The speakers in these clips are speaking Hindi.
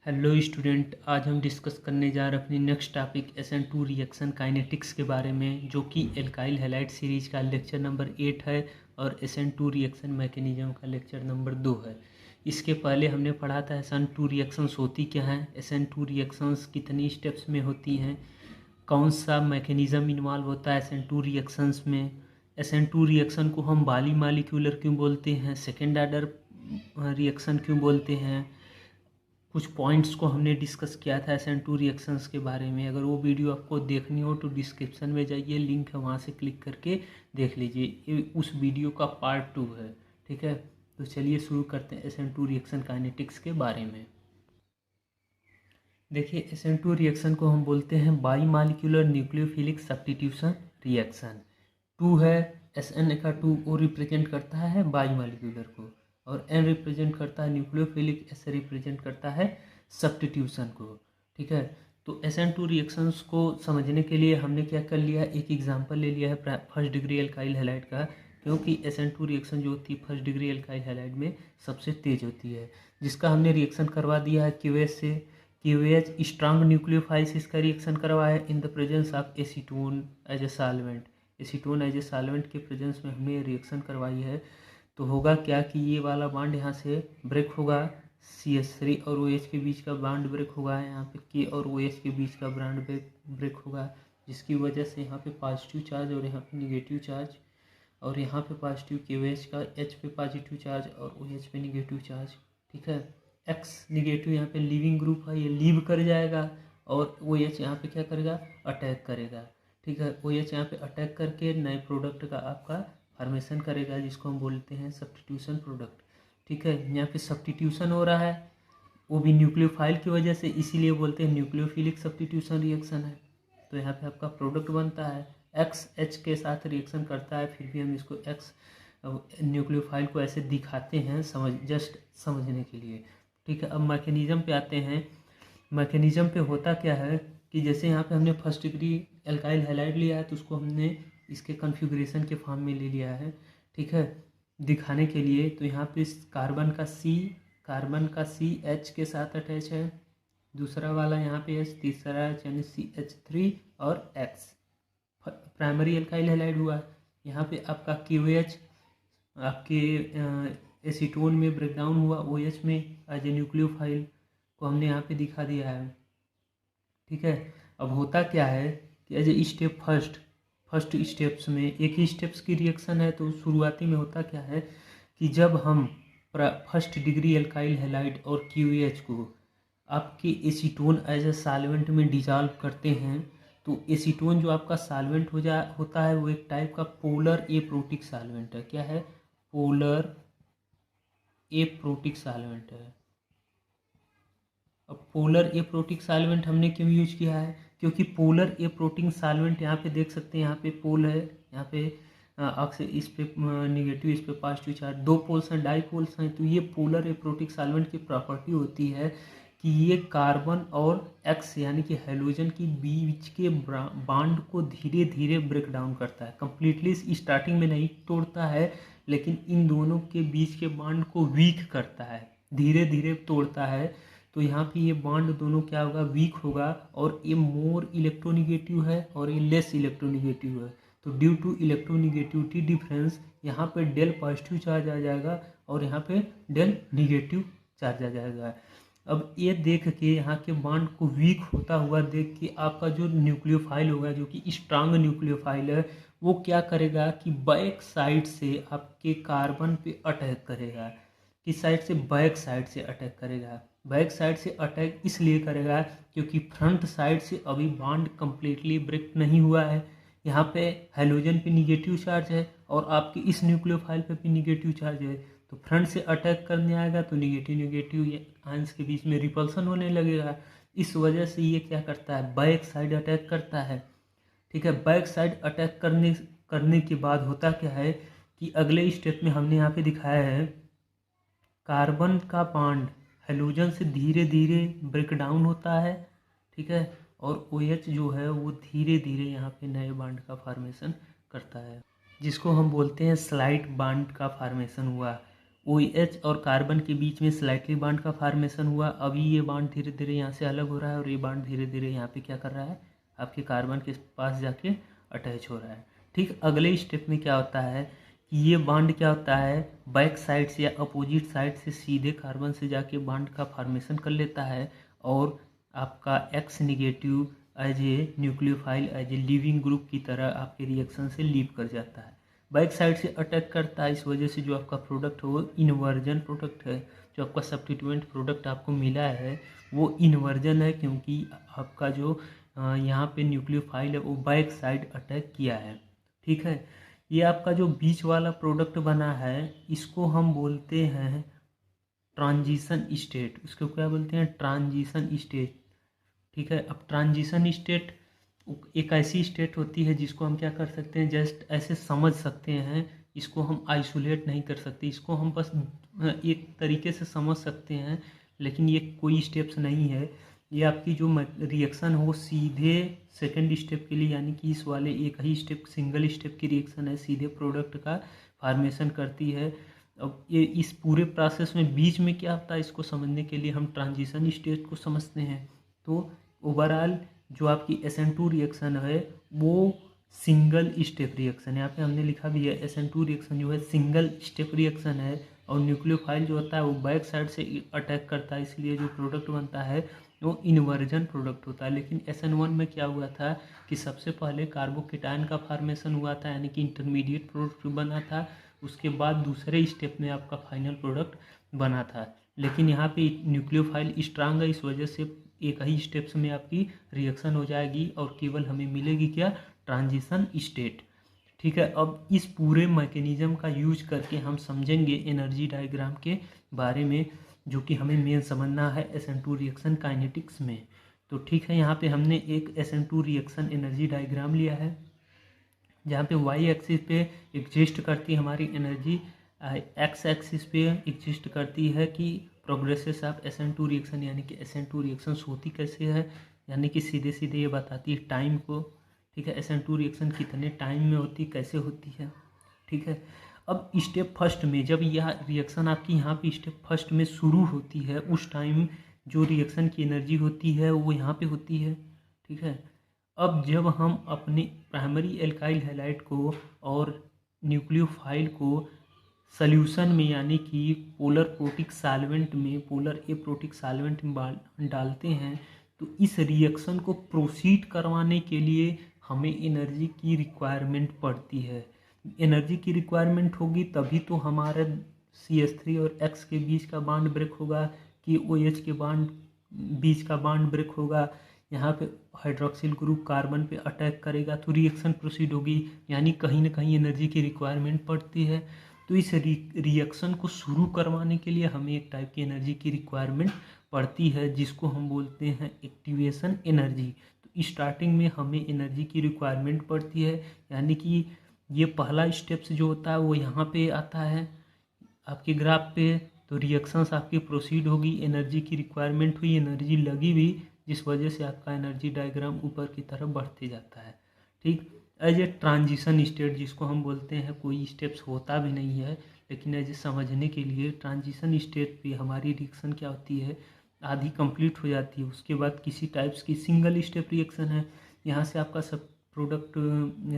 हेलो स्टूडेंट, आज हम डिस्कस करने जा रहे हैं अपनी next topic SN2 reaction kinetics के बारे में, जो कि एल्काइल हैलाइड सीरीज का लेक्चर नंबर 8 है और SN2 रिएक्शन मैकेनिज्म का लेक्चर नंबर 2 है। इसके पहले हमने पढ़ा था SN2 रिएक्शंस होती क्या हैं, SN2 रिएक्शंस कितनी स्टेप्स में होती हैं, कौन सा मैकेनिज्म इन्वॉल्व होता है SN2 रिएक्शंस में, SN2 रिएक्शन को हम बाली मालिक्यूलर क्यों बोलते हैं, सेकेंड आर्डर रिएक्शन क्यों बोलते हैं। कुछ पॉइंट्स को हमने डिस्कस किया था SN2 रिएक्शंस के बारे में। अगर वो वीडियो आपको देखनी हो तो डिस्क्रिप्शन में जाइए, लिंक है, वहाँ से क्लिक करके देख लीजिए। ये उस वीडियो का पार्ट 2 है। ठीक है, तो चलिए शुरू करते हैं SN2 रिएक्शन काइनेटिक्स के बारे में। देखिए, SN2 रिएक्शन को हम बोलते हैं by molecular nucleophilic substitution reaction. 2 है, SN का 2 वो रिप्रेजेंट करता है बाई मालिक्यूलर को, और N रिप्रेजेंट करता है न्यूक्लियोफिलिक, S रिप्रेजेंट करता है सब्स्टिट्यूशन को। ठीक है, तो SN2 रिएक्शंस को समझने के लिए हमने क्या कर लिया, एक एग्जांपल ले लिया है फर्स्ट डिग्री एल्काइल हैलाइड का, क्योंकि SN2 रिएक्शन जो होती है फर्स्ट डिग्री एल्काइल हैलाइड में सबसे तेज होती है, जिसका हमने रिएक्शन करवा दिया है QH से। QH स्ट्रांग न्यूक्लियोफाइल्स इसका रिएक्शन करवाया है in the presence of acetone as a solvent. Acetone as a solvent के प्रेजेंस में हमने रिएक्शन करवाई है। तो होगा क्या कि ये वाला बॉन्ड यहाँ से ब्रेक होगा, CH3 और OH के बीच का बॉन्ड ब्रेक होगा, यहाँ पे K और OH के बीच का बॉन्ड ब्रेक होगा, जिसकी वजह से यहाँ पे पॉजिटिव चार्ज और यहाँ पे निगेटिव चार्ज, और यहाँ पे पॉजिटिव KOH का H पे पॉजिटिव चार्ज और OH पे निगेटिव चार्ज। ठीक है, X निगेटिव यहाँ पे लीविंग ग्रुप है, ये लीव कर जाएगा, और OH यहाँ पे क्या करेगा, अटैक करेगा। ठीक है, OH यहाँ पे अटैक करके नए प्रोडक्ट का आपका फॉर्मेशन करेगा, जिसको हम बोलते हैं सब्स्टिट्यूशन प्रोडक्ट। ठीक है, यहाँ पे सब्स्टिट्यूशन हो रहा है, वो भी न्यूक्लियोफाइल की वजह से, इसीलिए बोलते हैं न्यूक्लियोफिलिक सब्स्टिट्यूशन रिएक्शन है। तो यहाँ पे आपका प्रोडक्ट बनता है, X H के साथ रिएक्शन करता है, फिर भी हम इसको X न्यूक्लियोफाइल को ऐसे दिखाते हैं जस्ट समझने के लिए। ठीक है, अब मैकेनिज्म पे आते हैं। मैकेनिज्म पे होता क्या है कि जैसे यहाँ पे हमने फर्स्ट डिग्री एल्काइल हैलाइड लिया है, तो उसको हमने इसके कॉन्फ़िगरेशन के फॉर्म में ले लिया है। ठीक है, दिखाने के लिए। तो यहाँ पे कार्बन का C H के साथ अटैच है, दूसरा वाला यहाँ पे H, तीसरा यानी CH3 और X। प्राइमरी एल्काइल हैलाइड हुआ। यहाँ पे आपका QH आपके एसीटोन में ब्रेकडाउन हुआ, OH में एज ए न्यूक्लियोफाइल को हमने यहाँ पे दिखा दिया है। ठीक है, अब होता क्या है कि as a step first steps में एक ही स्टेप्स की रिएक्शन है, तो शुरुआती में होता क्या है कि जब हम फर्स्ट डिग्री एल्काइल हैलाइड और QH को आपके एसीटोन एज ए सॉल्वेंट में डिजॉल्व करते हैं, तो एसीटोन जो आपका सॉल्वेंट होता है, वो एक टाइप का पोलर एप्रोटिक सॉल्वेंट है। क्या है? पोलर एप्रोटिक सॉल्वेंट है। अब पोलर एप्रोटिक सॉल्वेंट हमने क्यों यूज किया है? क्योंकि पोलर एप्रोटिक सॉल्वेंट यहाँ पे देख सकते हैं, यहाँ पे पोल है, यहाँ पे इस पे निगेटिव, इस पे पॉजिटिव चार्ज, दो पोल्स हैं, डाईपोल्स हैं। तो ये पोलर एप्रोटिक सॉल्वेंट की प्रॉपर्टी होती है कि ये कार्बन और X यानी कि हैलोजन की बीच के बॉन्ड को धीरे धीरे ब्रेक डाउन करता है। कंप्लीटली स्टार्टिंग में नहीं तोड़ता है, लेकिन इन दोनों के बीच के बॉन्ड को वीक करता है, धीरे धीरे तोड़ता है। तो यहाँ पे ये बॉन्ड दोनों क्या होगा, वीक होगा, और ये मोर इलेक्ट्रोनिगेटिव है और ये लेस इलेक्ट्रोनिगेटिव है। तो ड्यू टू इलेक्ट्रोनिगेटिविटी डिफरेंस यहाँ पे डेल पॉजिटिव चार्ज आ जाएगा और यहाँ पे डेल निगेटिव चार्ज आ जाएगा। अब ये देख के यहाँ के बॉन्ड को वीक होता हुआ देख के आपका जो न्यूक्लियोफाइल होगा, जो कि स्ट्रांग न्यूक्लियोफाइल है, वो क्या करेगा कि बैक साइड से आपके कार्बन पे अटैक करेगा। किस साइड से? बैक साइड से अटैक करेगा। बैक साइड से अटैक इसलिए करेगा क्योंकि फ्रंट साइड से अभी बॉन्ड कंप्लीटली ब्रेक नहीं हुआ है। यहाँ पे हैलोजन पे निगेटिव चार्ज है और आपके इस न्यूक्लियोफाइल पे भी निगेटिव चार्ज है। तो फ्रंट से अटैक करने आएगा तो निगेटिव आयंस के बीच में रिपल्सन होने लगेगा। इस वजह से ये क्या करता है, बैक साइड अटैक करता है। ठीक है, बैक साइड अटैक करने के बाद होता क्या है कि अगले स्टेप में हमने यहाँ पे दिखाया है, कार्बन का बॉन्ड हैलोजन से धीरे धीरे ब्रेक डाउन होता है। ठीक है, और OH जो है वो धीरे धीरे यहाँ पे नए बॉन्ड का फॉर्मेशन करता है, जिसको हम बोलते हैं स्लाइड बॉन्ड का फॉर्मेशन हुआ। OH और कार्बन के बीच में स्लाइटली बॉन्ड का फॉर्मेशन हुआ। अभी ये बॉन्ड धीरे धीरे यहाँ से अलग हो रहा है और ये बॉन्ड धीरे धीरे यहाँ पे क्या कर रहा है, आपके कार्बन के पास जाके अटैच हो रहा है। ठीक, अगले स्टेप में क्या होता है कि ये बॉन्ड क्या होता है, बैक साइड से या अपोजिट साइड से सीधे कार्बन से जाके बॉन्ड का फॉर्मेशन कर लेता है और आपका X negative as a nucleophile as a leaving group की तरह आपके रिएक्शन से लीव कर जाता है, बैक साइड से अटैक करता है। इस वजह से जो आपका प्रोडक्ट है वो इन्वर्जन प्रोडक्ट है। जो आपका सब्स्टिट्यूएंट प्रोडक्ट आपको मिला है वो इन्वर्जन है, क्योंकि आपका जो यहाँ पे न्यूक्लियोफाइल है वो बैक साइड अटैक किया है। ठीक है, ये आपका जो बीच वाला प्रोडक्ट बना है इसको हम बोलते हैं ट्रांजिशन स्टेट। उसको क्या बोलते हैं, ट्रांजिशन स्टेट। ठीक है, अब ट्रांजिशन स्टेट एक ऐसी स्टेट होती है जिसको हम क्या कर सकते हैं, जस्ट ऐसे समझ सकते हैं, इसको हम आइसोलेट नहीं कर सकते, इसको हम बस एक तरीके से समझ सकते हैं, लेकिन ये कोई स्टेप्स नहीं है। ये आपकी जो रिएक्शन हो सीधे सेकंड स्टेप के लिए, यानी कि इस वाले एक ही स्टेप सिंगल स्टेप की रिएक्शन है, सीधे प्रोडक्ट का फॉर्मेशन करती है। अब ये इस पूरे प्रोसेस में बीच में क्या होता है इसको समझने के लिए हम ट्रांजिशन स्टेट को समझते हैं। तो ओवरऑल जो आपकी SN2 रिएक्शन है वो सिंगल स्टेप रिएक्शन है। यहाँ पे हमने लिखा भी है SN2 रिएक्शन जो है सिंगल स्टेप रिएक्शन है, और न्यूक्लियोफाइल जो होता है वो बैक साइड से अटैक करता है, इसलिए जो प्रोडक्ट बनता है वो इन्वर्जन प्रोडक्ट होता है। लेकिन SN1 में क्या हुआ था कि सबसे पहले कार्बोकेटायन का फॉर्मेशन हुआ था, यानी कि इंटरमीडिएट प्रोडक्ट बना था, उसके बाद दूसरे स्टेप में आपका फाइनल प्रोडक्ट बना था। लेकिन यहाँ पे न्यूक्लियोफाइल स्ट्रांग है, इस वजह से एक ही स्टेप्स में आपकी रिएक्शन हो जाएगी और केवल हमें मिलेगी क्या, ट्रांजिशन स्टेट। ठीक है, अब इस पूरे मैकेनिज्म का यूज करके हम समझेंगे एनर्जी डायग्राम के बारे में, जो कि हमें मेन समझना है SN2 रिएक्शन काइनेटिक्स में। तो ठीक है, यहाँ पे हमने एक SN2 रिएक्शन एनर्जी डायग्राम लिया है, जहाँ पे Y एक्सिस पे एग्जिस्ट करती है हमारी एनर्जी, X एक्सिस पे एग्जिस्ट करती है कि प्रोग्रेसेस ऑफ SN2 रिएक्शन, यानी कि SN2 रिएक्शंस होती कैसे है, यानी कि सीधे सीधे ये बताती है टाइम को। ठीक है, SN2 रिएक्शन कितने टाइम में होती, कैसे होती है। ठीक है, अब स्टेप फर्स्ट में जब यह रिएक्शन आपकी यहाँ पे स्टेप फर्स्ट में शुरू होती है, उस टाइम जो रिएक्शन की एनर्जी होती है वो यहाँ पे होती है। ठीक है, अब जब हम अपने प्राइमरी एल्काइल हैलाइड को और न्यूक्लियोफाइल को सॉल्यूशन में, यानी कि पोलर प्रोटिक सॉल्वेंट में, पोलर एप्रोटिक सॉल्वेंट में डालते हैं, तो इस रिएक्शन को प्रोसीड करवाने के लिए हमें एनर्जी की रिक्वायरमेंट पड़ती है। एनर्जी की रिक्वायरमेंट होगी तभी तो हमारे CH3 और X के बीच का बॉन्ड ब्रेक होगा, कि OH के बॉन्ड बीच का बॉन्ड ब्रेक होगा, यहाँ पे हाइड्रोक्सिल ग्रुप कार्बन पे अटैक करेगा तो रिएक्शन प्रोसीड होगी, यानी कहीं ना कहीं एनर्जी की रिक्वायरमेंट पड़ती है। तो इस रिएक्शन को शुरू करवाने के लिए हमें एक टाइप की एनर्जी की रिक्वायरमेंट पड़ती है, जिसको हम बोलते हैं एक्टिवेशन एनर्जी। तो स्टार्टिंग में हमें एनर्जी की रिक्वायरमेंट पड़ती है, यानी कि ये पहला स्टेप्स जो होता है वो यहाँ पे आता है आपके ग्राफ पे। तो रिएक्शंस आपकी प्रोसीड होगी, एनर्जी की रिक्वायरमेंट हुई, एनर्जी लगी भी, जिस वजह से आपका एनर्जी डायग्राम ऊपर की तरफ बढ़ते जाता है। ठीक, एज ए ट्रांजिशन स्टेट जिसको हम बोलते हैं, कोई स्टेप्स होता भी नहीं है, लेकिन एज ए समझने के लिए ट्रांजिशन स्टेट पे हमारी रिएक्शन क्या होती है, आधी कंप्लीट हो जाती है, उसके बाद किसी टाइप्स की सिंगल स्टेप रिएक्शन है, यहाँ से आपका सब प्रोडक्ट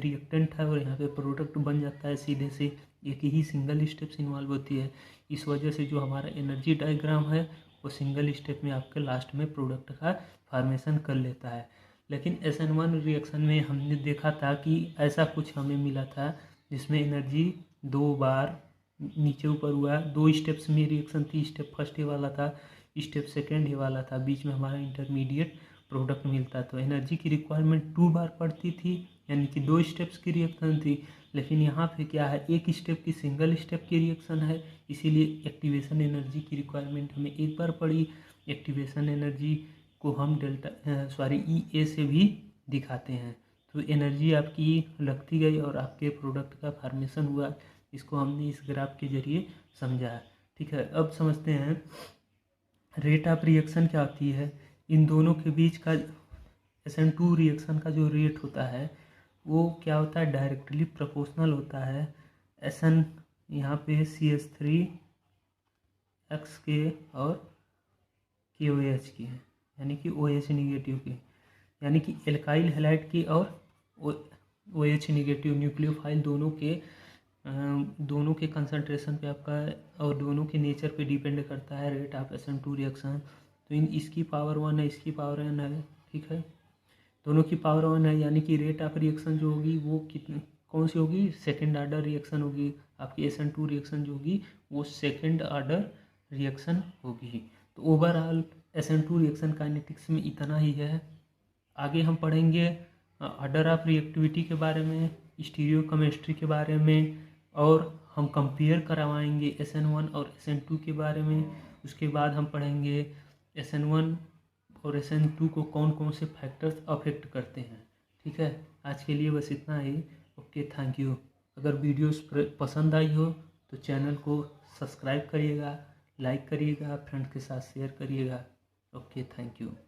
रिएक्टेंट है और यहाँ पे प्रोडक्ट बन जाता है, सीधे से एक ही सिंगल स्टेप से इन्वॉल्व होती है। इस वजह से जो हमारा एनर्जी डायग्राम है वो सिंगल स्टेप में आपके लास्ट में प्रोडक्ट का फॉर्मेशन कर लेता है। लेकिन SN1 रिएक्शन में हमने देखा था कि ऐसा कुछ हमें मिला था जिसमें एनर्जी 2 बार नीचे ऊपर हुआ, 2 स्टेप्स में रिएक्शन थी, स्टेप फर्स्ट ये वाला था, स्टेप सेकेंड ये वाला था, बीच में हमारा इंटरमीडिएट प्रोडक्ट मिलता। तो एनर्जी की रिक्वायरमेंट 2 बार पड़ती थी, यानी कि 2 स्टेप्स की रिएक्शन थी। लेकिन यहाँ पे क्या है, एक स्टेप की सिंगल स्टेप की रिएक्शन है, इसीलिए एक्टिवेशन एनर्जी की रिक्वायरमेंट हमें एक बार पड़ी। एक्टिवेशन एनर्जी को हम EA से भी दिखाते हैं। तो एनर्जी आपकी लगती गई और आपके प्रोडक्ट का फॉर्मेशन हुआ, इसको हमने इस ग्राफ के जरिए समझा। ठीक है, अब समझते हैं रेट ऑफ रिएक्शन क्या होती है। इन दोनों के बीच का SN2 रिएक्शन का जो रेट होता है वो क्या होता है, डायरेक्टली प्रोपोर्शनल होता है। SN यहाँ पे CH3 एक्स के और KOH की है, यानी कि OH निगेटिव की, यानी कि एल्काइल हैलाइड की और OH निगेटिव न्यूक्लियोफाइल दोनों के कंसंट्रेशन पे आपका और दोनों के नेचर पे डिपेंड करता है रेट ऑफ SN2 रिएक्शन। तो इसकी पावर 1 है, इसकी पावर n है, ठीक है, दोनों की पावर 1 है, यानी कि रेट ऑफ रिएक्शन जो होगी वो कितनी कौन सी होगी, सेकेंड आर्डर रिएक्शन होगी। आपकी SN2 रिएक्शन जो होगी वो सेकेंड आर्डर रिएक्शन होगी। तो ओवरऑल SN2 रिएक्शन काइनेटिक्स में इतना ही है। आगे हम पढ़ेंगे ऑर्डर ऑफ रिएक्टिविटी के बारे में, स्टीरियोकेमिस्ट्री के बारे में, और हम कंपेयर करवाएंगे SN1 और SN2 के बारे में। उसके बाद हम पढ़ेंगे SN1 और SN2 को कौन कौन से फैक्टर्स अफेक्ट करते हैं। ठीक है, आज के लिए बस इतना ही। Okay, thank you. अगर वीडियोस पसंद आई हो तो चैनल को सब्सक्राइब करिएगा, लाइक करिएगा, फ्रेंड के साथ शेयर करिएगा। Okay, thank you.